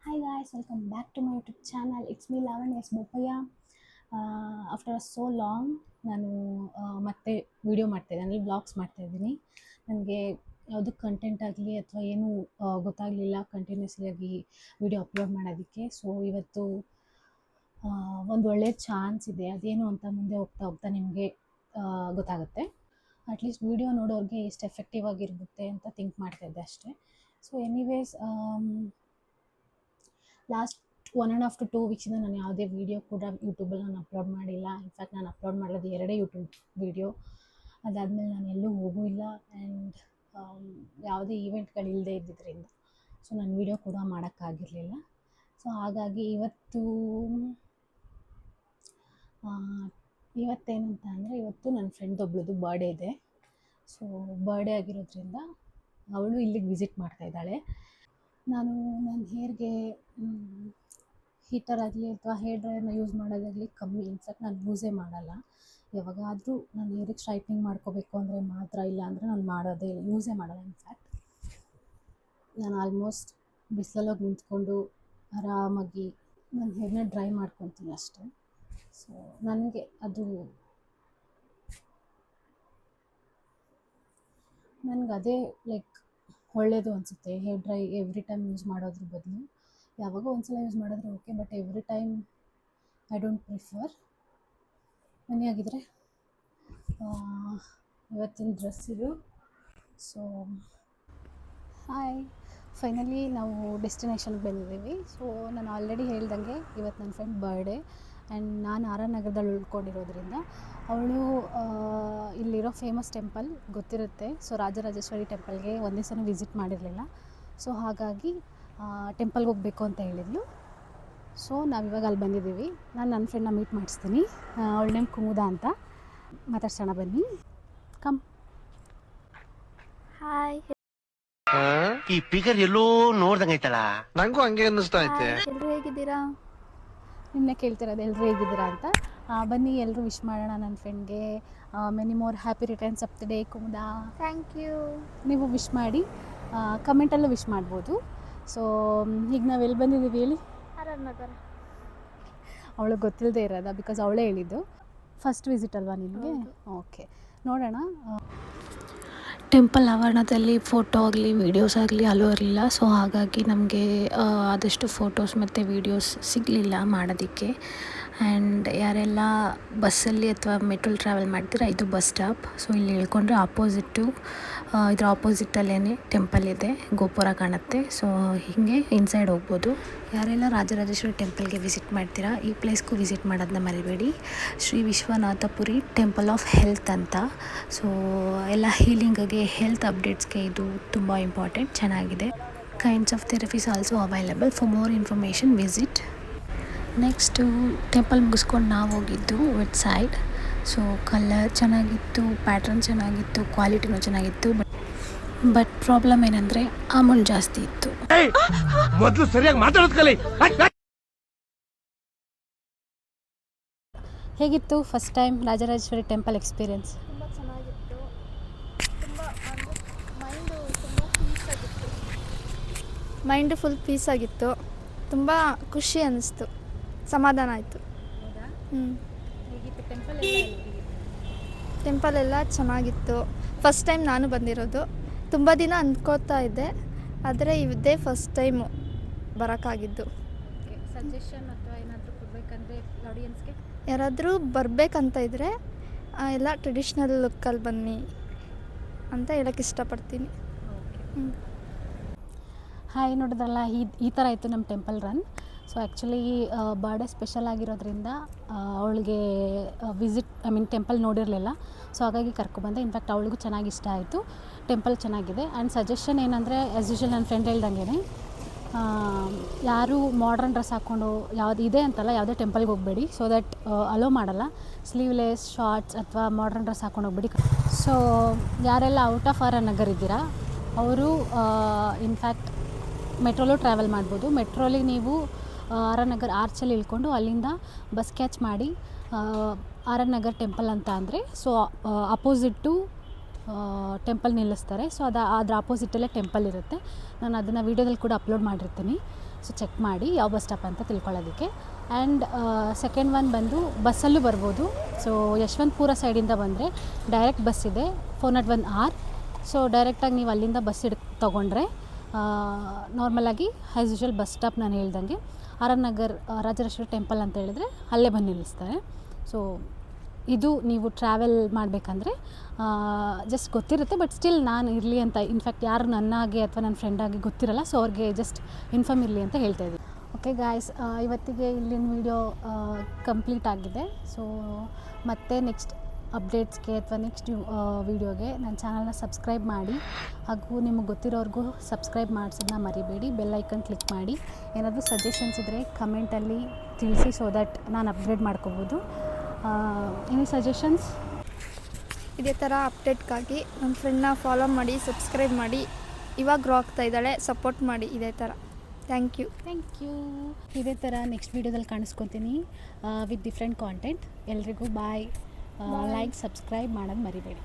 Hi guys, welcome back to my YouTube channel. It's me Lavanya S. Bopaya. After so long ನಾನು ಮತ್ತೆ video ಮಾಡ್ತಾಯಿದ್ದೀನಿ, ಅಂದರೆ blogs ಮಾಡ್ತಾಯಿದ್ದೀನಿ. ನನಗೆ ಯಾವುದೂ ಕಂಟೆಂಟ್ ಆಗಲಿ ಅಥವಾ ಏನೂ ಗೊತ್ತಾಗಲಿಲ್ಲ ಕಂಟಿನ್ಯೂಸ್ಲಿ ಆಗಿ ವಿಡಿಯೋ ಅಪ್ಲೋಡ್ ಮಾಡೋದಕ್ಕೆ. ಸೊ ಇವತ್ತು ಒಂದು ಒಳ್ಳೆಯ ಚಾನ್ಸ್ ಇದೆ. ಅದೇನು ಅಂತ ಮುಂದೆ ಹೋಗ್ತಾ ಹೋಗ್ತಾ ನಿಮಗೆ ಗೊತ್ತಾಗುತ್ತೆ. ಅಟ್ಲೀಸ್ಟ್ ವಿಡಿಯೋ ನೋಡೋರಿಗೆ ಎಷ್ಟು ಎಫೆಕ್ಟಿವ್ ಆಗಿರುತ್ತೆ ಅಂತ ಥಿಂಕ್ ಮಾಡ್ತಾಯಿದ್ದೆ ಅಷ್ಟೇ. ಸೊ ಎನಿವೇಸ್ ಲಾಸ್ಟ್ 1.5 to 2 ವೀಕ್ಸಿಂದ ನಾನು ಯಾವುದೇ ವೀಡಿಯೋ ಕೂಡ ಯೂಟ್ಯೂಬಲ್ಲಿ ನಾನು ಅಪ್ಲೋಡ್ ಮಾಡಿಲ್ಲ. ಇನ್ಫ್ಯಾಕ್ಟ್ ನಾನು ಅಪ್ಲೋಡ್ ಮಾಡೋದು 2 ಯೂಟ್ಯೂಬ್ ವೀಡಿಯೋ. ಅದಾದಮೇಲೆ ನಾನು ಎಲ್ಲೂ ಹೋಗೂ ಇಲ್ಲ ಆ್ಯಂಡ್ ಯಾವುದೇ ಈವೆಂಟ್ಗಳಿಲ್ಲದೆ ಇದ್ದಿದ್ದರಿಂದ ಸೊ ನಾನು ವೀಡಿಯೋ ಕೂಡ ಮಾಡೋಕ್ಕಾಗಿರಲಿಲ್ಲ. ಸೊ ಹಾಗಾಗಿ ಇವತ್ತೇನಂತ ಅಂದರೆ ಇವತ್ತು ನನ್ನ ಫ್ರೆಂಡ್ ಒಬ್ಳದು ಬರ್ಡೇ ಇದೆ. ಸೊ ಬರ್ಡೇ ಆಗಿರೋದ್ರಿಂದ ಅವಳು ಇಲ್ಲಿಗೆ ವಿಸಿಟ್ ಮಾಡ್ತಾಯಿದ್ದಾಳೆ. ನಾನು ನನ್ನ ಹೇರ್ಗೆ ಹೀಟರ್ ಆಗಲಿ ಅಥವಾ ಹೇರ್ ಡ್ರೈಯರ್ನ ಯೂಸ್ ಮಾಡೋದಾಗಲಿ ಕಮ್ಮಿ. ಇನ್ಫ್ಯಾಕ್ಟ್ ನಾನು ಯೂಸೇ ಮಾಡಲ್ಲ. ಯಾವಾಗಾದರೂ ನಾನು ಹೇರಿಗೆ ಸ್ಟ್ರೈಟ್ನಿಂಗ್ ಮಾಡ್ಕೋಬೇಕು ಅಂದರೆ ಮಾತ್ರ, ಇಲ್ಲ ಅಂದರೆ ನಾನು ಯೂಸೇ ಮಾಡಲ್ಲ. ಇನ್ಫ್ಯಾಕ್ಟ್ ನಾನು ಆಲ್ಮೋಸ್ಟ್ ಬಿಸಿಲಲ್ಲಿ ನಿಂತ್ಕೊಂಡು ಆರಾಮಾಗಿ ನನ್ನ ಹೇರ್ನ ಡ್ರೈ ಮಾಡ್ಕೊತೀನಿ ಅಷ್ಟೇ. ಸೊ ನನಗೆ ಅದೇ ಲೈಕ್ ಒಳ್ಳೆಯದು ಅನಿಸುತ್ತೆ. Hair dry every time use ಮಾಡೋದ್ರ ಬದಲು ಯಾವಾಗೋ ಒಂದು ಸಲ ಯೂಸ್ ಮಾಡಿದ್ರೆ okay, but every time I don't prefer. ಬನ್ನಿ ಆಗಿದ್ರೆ ಇವತ್ತಿನ ಡ್ರೆಸ್ ಇದು. ಸೊ ಹಾಯ್, ಫೈನಲಿ ನಾವು ಡೆಸ್ಟಿನೇಷನ್ಗೆ ಬಂದಿದ್ದೀವಿ. ಸೊ ನಾನು ಆಲ್ರೆಡಿ ಹೇಳ್ದಂಗೆ ಇವತ್ತು ನನ್ನ ಫ್ರೆಂಡ್ ಬರ್ಡೇ ಆ್ಯಂಡ್ ನಾನು ಆರ್.ಆರ್. ನಗರದಲ್ಲಿ ಉಳ್ಕೊಂಡಿರೋದ್ರಿಂದ ಅವಳು ಇಲ್ಲಿರೋ ಫೇಮಸ್ ಟೆಂಪಲ್ ಗೊತ್ತಿರುತ್ತೆ. ಸೊ ರಾಜರಾಜೇಶ್ವರಿ ಟೆಂಪಲ್ಗೆ ಒಂದೇ ಸಲ ವಿಸಿಟ್ ಮಾಡಿರಲಿಲ್ಲ. ಸೊ ಹಾಗಾಗಿ ಟೆಂಪಲ್ಗೆ ಹೋಗಬೇಕು ಅಂತ ಹೇಳಿದ್ಲು. ಸೊ ನಾವಿವಾಗ ಅಲ್ಲಿ ಬಂದಿದ್ದೀವಿ. ನಾನು ನನ್ನ ಫ್ರೆಂಡ್ನ ಮೀಟ್ ಮಾಡಿಸ್ತೀನಿ. ಅವಳ ನೇಮ್ ಕುಮುದ ಅಂತ. ಮಾತಾಡ್ಸೋಣ ಬನ್ನಿ. ಕಮ್. ಹಾಯ್, ಈ ಫಿಗರ್ ಎಲ್ಲೋ ನೋಡ್ದಂಗೈತಲ್ಲ. ನಂಗೂ ಹಂಗೆ ಅನ್ನಿಸ್ತಾ ಐತೆ. ಎಲ್ಲರೂ ಹೇಗಿದ್ದೀರಾ? ನಿನ್ನೆ ಕೇಳ್ತಿರೋದು ಎಲ್ಲರೂ ಹೇಗಿದ್ದೀರಾ ಅಂತ. ಬನ್ನಿ ಎಲ್ಲರೂ ವಿಶ್ ಮಾಡೋಣ ನನ್ನ ಫ್ರೆಂಡ್ಗೆ. Many more happy returns of the day Kumuda. Thank you. ನೀವು ವಿಶ್ ಮಾಡಿ, ಕಮೆಂಟಲ್ಲೂ ವಿಶ್ ಮಾಡ್ಬೋದು. ಸೊ ಈಗ ನಾವು ಎಲ್ಲಿ ಬಂದಿದ್ದೀವಿ ಹೇಳಿ? ಆರ್.ಆರ್. ನಗರ. ಅವಳಿಗೆ ಗೊತ್ತಿಲ್ಲದೆ ಇರೋದಾ? ಬಿಕಾಸ್ ಅವಳೇ ಹೇಳಿದ್ದು. ಫಸ್ಟ್ ವಿಸಿಟ್ ಅಲ್ವಾ ನಿಮಗೆ? ಓಕೆ, ನೋಡೋಣ. ಟೆಂಪಲ್ ಆವರಣದಲ್ಲಿ ಫೋಟೋ ಆಗಲಿ ವೀಡಿಯೋಸ್ ಆಗಲಿ ಅಲೋ ಇರಲಿಲ್ಲ. ಸೊ ಹಾಗಾಗಿ ನಮಗೆ ಆದಷ್ಟು ಫೋಟೋಸ್ ಮತ್ತು ವೀಡಿಯೋಸ್ ಸಿಗಲಿಲ್ಲ ಮಾಡೋದಕ್ಕೆ. ಆ್ಯಂಡ್ ಯಾರೆಲ್ಲ ಬಸ್ಸಲ್ಲಿ ಅಥವಾ ಮೆಟ್ರೋಲಿ ಟ್ರಾವೆಲ್ ಮಾಡ್ತೀರಾ, ಇದು ಬಸ್ ಸ್ಟಾಪ್. ಸೊ ಇಲ್ಲಿ ಇಳ್ಕೊಂಡ್ರೆ ಇದ್ರ ಆಪೋಸಿಟಲ್ಲೇ ಟೆಂಪಲ್ ಇದೆ, ಗೋಪುರ ಕಾಣುತ್ತೆ. ಸೊ ಹೀಗೆ ಇನ್ಸೈಡ್ ಹೋಗ್ಬೋದು. ಯಾರೆಲ್ಲ ರಾಜರಾಜೇಶ್ವರಿ ಟೆಂಪಲ್ಗೆ ವಿಸಿಟ್ ಮಾಡ್ತೀರಾ, ಈ ಪ್ಲೇಸ್ಗೂ ವಿಸಿಟ್ ಮಾಡೋದನ್ನ ಮರಿಬೇಡಿ. ಶ್ರೀ ವಿಶ್ವನಾಥಪುರಿ ಟೆಂಪಲ್ ಆಫ್ ಹೆಲ್ತ್ ಅಂತ. ಸೊ ಎಲ್ಲ ಹೀಲಿಂಗ್ಗೆ, ಹೆಲ್ತ್ ಅಪ್ಡೇಟ್ಸ್ಗೆ ಇದು ತುಂಬ ಇಂಪಾರ್ಟೆಂಟ್, ಚೆನ್ನಾಗಿದೆ. Kinds of therapies also available. For more information visit. Next temple ಮುಗಿಸ್ಕೊಂಡು ನಾವು ಹೋಗಿದ್ದು ವೆಟ್ ಸೈಡ್. ಸೊ ಕಲರ್ ಚೆನ್ನಾಗಿತ್ತು, ಪ್ಯಾಟ್ರನ್ ಚೆನ್ನಾಗಿತ್ತು, ಕ್ವಾಲಿಟಿನೂ ಚೆನ್ನಾಗಿತ್ತು. ಬಟ್ ಪ್ರಾಬ್ಲಮ್ ಏನಂದರೆ ಅಮೌಂಟ್ ಜಾಸ್ತಿ ಇತ್ತು. ಮೊದಲು ಸರಿಯಾಗಿ ಮಾತಾಡೋದು ಕಲಿ. ಹೇಗಿತ್ತು first time Rajarajeshwari temple experience? ತುಂಬ ಚೆನ್ನಾಗಿತ್ತು. ಮೈಂಡು ಫುಲ್ ಪೀಸ್ ಆಗಿತ್ತು. ತುಂಬ ಖುಷಿ ಅನ್ನಿಸ್ತು, ಸಮಾಧಾನ ಆಯಿತು. ಟೆಂಪಲ್ ಎಲ್ಲ ಚೆನ್ನಾಗಿತ್ತು. ಫಸ್ಟ್ ಟೈಮ್ ನಾನು ಬಂದಿರೋದು. ತುಂಬ ದಿನ ಅಂದ್ಕೋತಾ ಇದ್ದೆ, ಆದರೆ ಇದೇ ಫಸ್ಟ್ ಟೈಮು ಬರೋಕ್ಕಾಗಿದ್ದು. ಸಜೆಷನ್ ಅಥವಾ ಏನಾದರೂ ಕೊಡಬೇಕಂದ್ರೆ ಆಡಿಯನ್ಸ್ಗೆ? ಯಾರಾದರೂ ಬರಬೇಕಂತ ಇದ್ದರೆ ಎಲ್ಲ ಟ್ರೆಡಿಷ್ನಲ್ ಲುಕ್ಕಲ್ಲಿ ಬನ್ನಿ ಅಂತ ಹೇಳೋಕ್ಕೆ ಇಷ್ಟಪಡ್ತೀನಿ. ಹಾಯ್, ನೋಡಿದ್ರಲ್ಲ, ಈ ಥರ ಇತ್ತು ನಮ್ಮ temple run. So actually birthday special ಆಗಿರೋದ್ರಿಂದ ಅವಳಿಗೆ ಟೆಂಪಲ್ ನೋಡಿರಲಿಲ್ಲ. ಸೊ ಹಾಗಾಗಿ ಕರ್ಕೊಬಂದೆ. ಇನ್ಫ್ಯಾಕ್ಟ್ ಅವಳಿಗೂ ಚೆನ್ನಾಗಿ ಇಷ್ಟ ಆಯಿತು. ಟೆಂಪಲ್ ಚೆನ್ನಾಗಿದೆ. ಆ್ಯಂಡ್ ಸಜೆಷನ್ ಏನಂದರೆ, ಆ್ಯಸ್ ಯೂಶುವಲ್ ನನ್ನ ಫ್ರೆಂಡ್ ಹೇಳ್ದಂಗೆ ಯಾರು ಮಾಡ್ರನ್ ಡ್ರೆಸ್ ಹಾಕ್ಕೊಂಡು ಇದೆ ಅಂತಲ್ಲ, ಯಾವುದೇ ಟೆಂಪಲ್ಗೆ ಹೋಗಬೇಡಿ. ಸೊ ದಟ್ ಅಲೋ ಮಾಡಲ್ಲ. ಸ್ಲೀವ್ಲೆಸ್ ಶಾರ್ಟ್ಸ್ ಅಥವಾ ಮಾಡ್ರನ್ ಡ್ರೆಸ್ ಹಾಕ್ಕೊಂಡು ಹೋಗ್ಬೇಡಿ. ಸೊ ಯಾರೆಲ್ಲ ಔಟ್ ಆಫ್ ಆರ್.ಆರ್. ನಗರ್ ಇದ್ದೀರಾ ಅವರು ಇನ್ಫ್ಯಾಕ್ಟ್ ಮೆಟ್ರೋಲು ಟ್ರಾವೆಲ್ ಮಾಡ್ಬೋದು. ಮೆಟ್ರೋಲಿ ನೀವು ಆರ್.ಆರ್. ನಗರ್ ಆರ್ಚಲ್ಲಿ ಇಳ್ಕೊಂಡು ಅಲ್ಲಿಂದ ಬಸ್ ಕ್ಯಾಚ್ ಮಾಡಿ ಆರ್.ಆರ್. ನಗರ್ ಟೆಂಪಲ್ ಅಂತ ಅಂದರೆ, ಸೊ ಅಪೋಸಿಟ್ಟು ಟೆಂಪಲ್ ನಿಲ್ಲಿಸ್ತಾರೆ. ಸೊ ಅದ್ರ ಆಪೋಸಿಟಲ್ಲೇ ಟೆಂಪಲ್ ಇರುತ್ತೆ. ನಾನು ಅದನ್ನು ವೀಡಿಯೋದಲ್ಲಿ ಕೂಡ ಅಪ್ಲೋಡ್ ಮಾಡಿರ್ತೀನಿ. ಸೊ ಚೆಕ್ ಮಾಡಿ ಯಾವ ಬಸ್ ಸ್ಟಾಪ್ ಅಂತ ತಿಳ್ಕೊಳ್ಳೋದಕ್ಕೆ. ಆ್ಯಂಡ್ ಸೆಕೆಂಡ್ ಒನ್ ಬಂದು ಬಸ್ಸಲ್ಲೂ ಬರ್ಬೋದು. ಸೊ ಯಶವಂತಪುರ ಸೈಡಿಂದ ಬಂದರೆ ಡೈರೆಕ್ಟ್ ಬಸ್ ಇದೆ 401 R. ಸೊ ಡೈರೆಕ್ಟಾಗಿ ನೀವು ಅಲ್ಲಿಂದ ಬಸ್ ತೊಗೊಂಡ್ರೆ ನಾರ್ಮಲಾಗಿ ಆ್ಯಸ್ ಯೂಶುವಲ್ ಬಸ್ ಸ್ಟಾಪ್ ನಾನು ಹೇಳ್ದಂಗೆ R R Nagar Rajarajeshwari temple ಅಂತ ಹೇಳಿದ್ರೆ ಅಲ್ಲೇ ಬಂದು ನಿಲ್ಲಿಸ್ತಾರೆ. ಸೊ ಇದು ನೀವು ಟ್ರಾವೆಲ್ ಮಾಡಬೇಕಂದ್ರೆ ಜಸ್ಟ್ ಗೊತ್ತಿರುತ್ತೆ, ಬಟ್ ಸ್ಟಿಲ್ ನಾನು ಇರಲಿ ಅಂತ, ಇನ್ಫ್ಯಾಕ್ಟ್ ಯಾರು ನನ್ನಾಗೆ ಅಥವಾ ನನ್ನ ಫ್ರೆಂಡಾಗಿ ಗೊತ್ತಿರಲ್ಲ, ಸೊ ಅವ್ರಿಗೆ ಜಸ್ಟ್ ಇನ್ಫಾರ್ಮ್ ಇರಲಿ ಅಂತ ಹೇಳ್ತಾಯಿದ್ದೀನಿ. ಓಕೆ ಗಾಯ್ಸ್, ಇವತ್ತಿಗೆ ಇಲ್ಲಿನ ವೀಡಿಯೋ ಕಂಪ್ಲೀಟ್ ಆಗಿದೆ. ಸೊ ಮತ್ತೆ ನೆಕ್ಸ್ಟ್ ಅಪ್ಡೇಟ್ಸ್ಗೆ ಅಥವಾ ನೆಕ್ಸ್ಟ್ ವೀಡಿಯೋಗೆ ನನ್ನ ಚಾನಲ್ನ ಸಬ್ಸ್ಕ್ರೈಬ್ ಮಾಡಿ, ಹಾಗೂ ನಿಮಗೆ ಗೊತ್ತಿರೋರ್ಗೂ ಸಬ್ಸ್ಕ್ರೈಬ್ ಮಾಡಿಸೋದನ್ನ ಮರಿಬೇಡಿ. ಬೆಲ್ ಐಕನ್ ಕ್ಲಿಕ್ ಮಾಡಿ. ಏನಾದರೂ ಸಜೆಷನ್ಸ್ ಇದ್ದರೆ ಕಮೆಂಟಲ್ಲಿ ತಿಳಿಸಿ, ಸೊ ದಟ್ ನಾನು ಅಪ್ಗ್ರೇಡ್ ಮಾಡ್ಕೋಬೋದು. Any suggestions? ಇದೇ ಥರ ಅಪ್ಡೇಟ್ಗಾಗಿ ನಮ್ಮ ಫ್ರೆಂಡ್ನ ಫಾಲೋ ಮಾಡಿ, ಸಬ್ಸ್ಕ್ರೈಬ್ ಮಾಡಿ. ಇವಾಗ ಗ್ರೋ ಆಗ್ತಾ ಇದ್ದಾಳೆ, ಸಪೋರ್ಟ್ ಮಾಡಿ ಇದೇ ಥರ. Thank you. ಇದೇ ಥರ ನೆಕ್ಸ್ಟ್ ವೀಡಿಯೋದಲ್ಲಿ ಕಾಣಿಸ್ಕೊತೀನಿ ವಿತ್ ಡಿಫ್ರೆಂಟ್ ಕಾಂಟೆಂಟ್. ಎಲ್ರಿಗೂ ಬಾಯ್. ಲೈಕ್, ಸಬ್ಸ್ಕ್ರೈಬ್ ಮಾಡೋದು ಮರಿಬೇಡಿ.